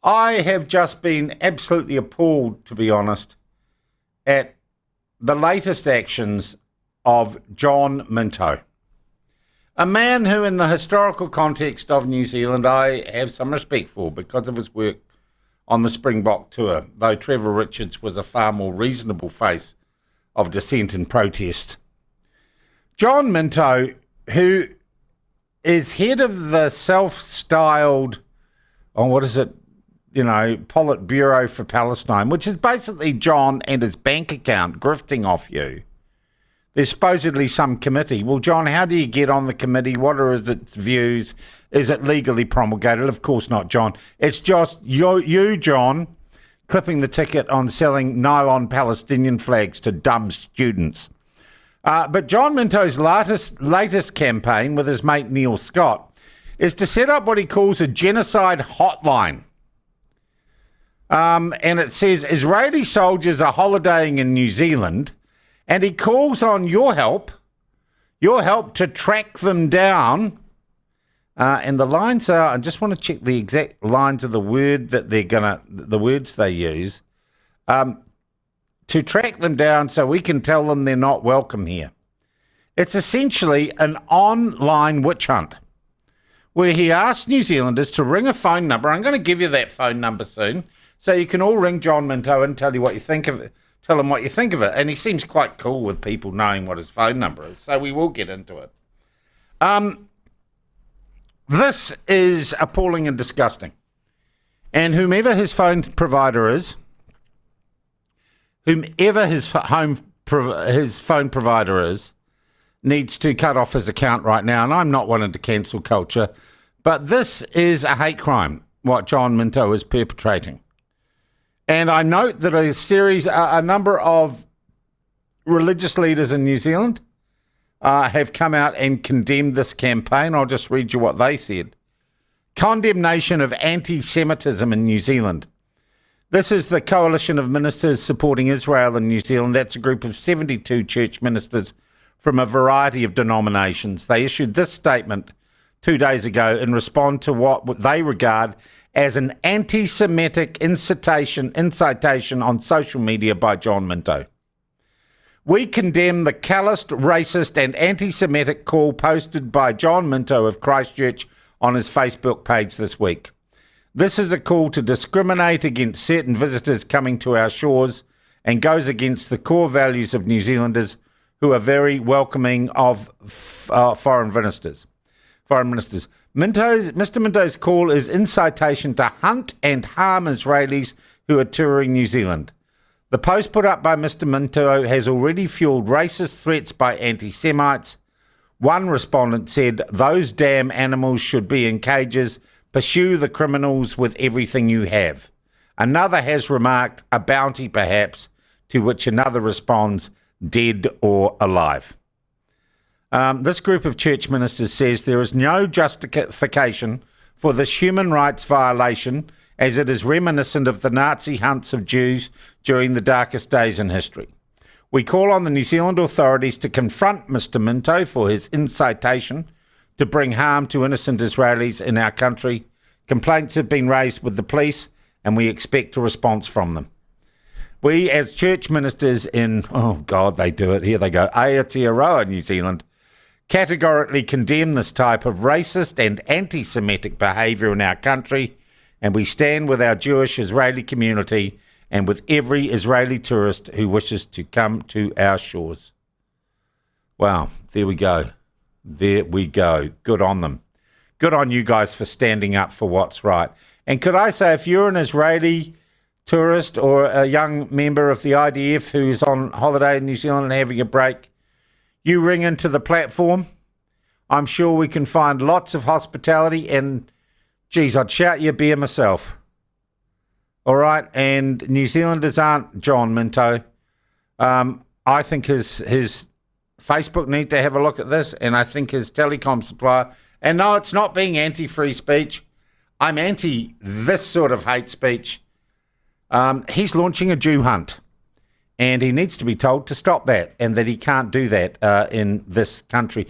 I have just been absolutely appalled, to be honest, at the latest actions of John Minto, a man who, in the historical context of New Zealand, I have some respect for because of his work on the Springbok tour, though Trevor Richards was a far more reasonable face of dissent and protest. John Minto, who is head of the self-styled, Politburo for Palestine, which is basically John and his bank account grifting off you. There's supposedly some committee. Well, John, how do you get on the committee? What are its views? Is it legally promulgated? Of course not, John. It's just you, John, clipping the ticket on selling nylon Palestinian flags to dumb students. But John Minto's latest campaign with his mate Neil Scott is to set up what he calls a genocide hotline. And it says Israeli soldiers are holidaying in New Zealand, and he calls on your help to track them down. And the lines are, I just want to check the exact lines of the word that the words they use, to track them down so we can tell them they're not welcome here. It's essentially an online witch hunt where he asks New Zealanders to ring a phone number. I'm going to give you that phone number soon so you can all ring John Minto and tell you what you think of it. Tell him what you think of it. And he seems quite cool with people knowing what his phone number is, so we will get into it. This is appalling and disgusting. And whomever his phone provider is, needs to cut off his account right now. And I'm not wanting to cancel culture, but this is a hate crime, what John Minto is perpetrating. And I note that a number of religious leaders in New Zealand have come out and condemned this campaign. I'll just read you what they said. Condemnation of anti-Semitism in New Zealand. This is the coalition of ministers supporting Israel in New Zealand. That's a group of 72 church ministers from a variety of denominations. They issued this statement 2 days ago in response to what they regard as an anti-Semitic incitation on social media by John Minto. We condemn the calloused, racist and anti-Semitic call posted by John Minto of Christchurch on his Facebook page this week. This is a call to discriminate against certain visitors coming to our shores and goes against the core values of New Zealanders who are very welcoming of foreign ministers. Mr. Minto's call is incitation to hunt and harm Israelis who are touring New Zealand. The post put up by Mr. Minto has already fueled racist threats by anti-Semites. One respondent said, "Those damn animals should be in cages. Pursue the criminals with everything you have." Another has remarked, "A bounty perhaps," to which another responds, "Dead or alive." This group of church ministers says there is no justification for this human rights violation, as it is reminiscent of the Nazi hunts of Jews during the darkest days in history. We call on the New Zealand authorities to confront Mr. Minto for his incitation to bring harm to innocent Israelis in our country. Complaints have been raised with the police, and we expect a response from them. We, as church ministers in, they do it, here they go, Aotearoa, New Zealand, categorically condemn this type of racist and anti-Semitic behaviour in our country, and we stand with our Jewish Israeli community and with every Israeli tourist who wishes to come to our shores. Wow, there we go. There we go. Good on them. Good on you guys for standing up for what's right. And could I say, if you're an Israeli tourist or a young member of the IDF who is on holiday in New Zealand and having a break, you ring into the platform. I'm sure we can find lots of hospitality, and geez, I'd shout you a beer myself. All right, and New Zealanders aren't John Minto. I think his Facebook need to have a look at this, and I think his telecom supplier. And no, it's not being anti-free speech. I'm anti this sort of hate speech. He's launching a Jew hunt. And he needs to be told to stop that, and that he can't do that in this country.